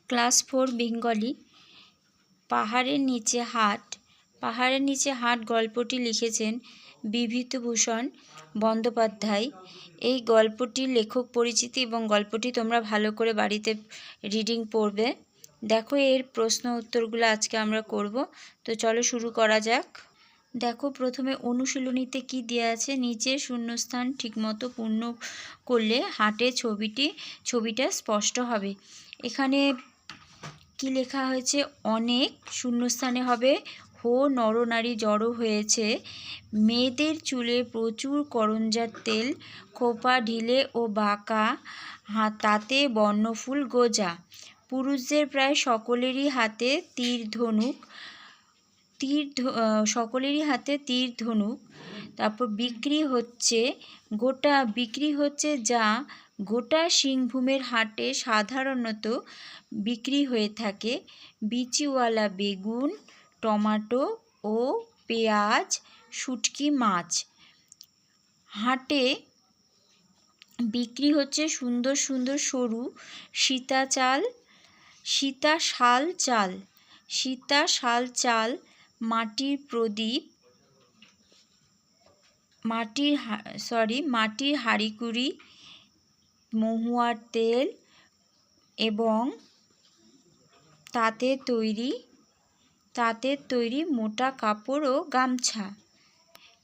Class 4 Bengali. পাহাড়ের নিচে হাট গল্পটি লিখেছেন বিভূতিভূষণ বন্দ্যোপাধ্যায়। এই গল্পটির লেখক পরিচিতি এবং গল্পটি তোমরা ভালো করে বাড়িতে রিডিং পড়বে। দেখো, এর প্রশ্ন উত্তরগুলো আজকে আমরা করব। তো চলো শুরু করা যাক। দেখো, প্রথমে অনুশীলনীতে কি দেওয়া আছে, নিচের শূন্যস্থান ঠিকমতো পূর্ণ করলে হাটের ছবিটা স্পষ্ট হবে। এখানে কি লেখা হয়েছে, অনেক শূন্যস্থানে হবে হো নরনারী জড়ো হয়েছে, মেয়েদের চুলে প্রচুর করঞ্জার তেল, খোপা ঢিলে ও বাঁকা, তাতে বর্ণফুল গোজা, পুরুষদের প্রায় সকলেরই হাতে তীর ধনুক, তারপর বিক্রি হচ্ছে যা গোটা সিংভূমের হাটে সাধারণত বিক্রি হয়ে থাকে, বিচিওয়ালা বেগুন, টমেটো ও পেঁয়াজ, শুটকি মাছ। হাটে বিক্রি হচ্ছে সুন্দর সুন্দর সরু সীতাশাল চাল, মাটির প্রদীপ, মাটির হাঁড়িকুড়ি, মহুয়ার তেল এবং তাঁতের তৈরি মোটা কাপড় ও গামছা।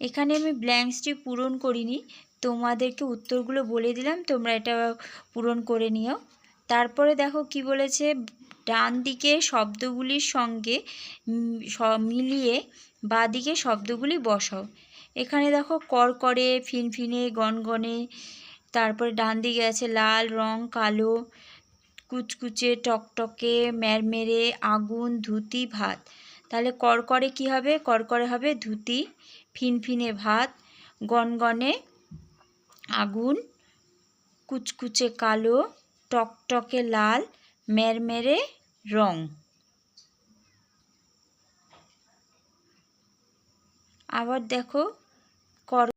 এখানে আমি ব্ল্যাঙ্কসটি পূরণ করিনি, তোমাদেরকে উত্তরগুলো বলে দিলাম, তোমরা এটা পূরণ করে নিও। তারপরে দেখো কি বলেছে, ডান দিকে শব্দগুলির সঙ্গে মিলিয়ে বাঁ দিকে শব্দগুলি বসাও। এখানে দেখো করকরে, ফিনফিনে, গনগনে, তারপরে ডান দিকে আছে লাল রং, কালো, কুচকুচে, টকটকে, ম্যারমেরে, আগুন, ধুতি, ভাত। তাহলে করকরে কি হবে, করকরে হবে ধুতি, ফিনফিনে ভাত, গনগনে আগুন, কুচকুচে কালো, টকটকে লাল, ম্যারমেরে রং। আবার দেখো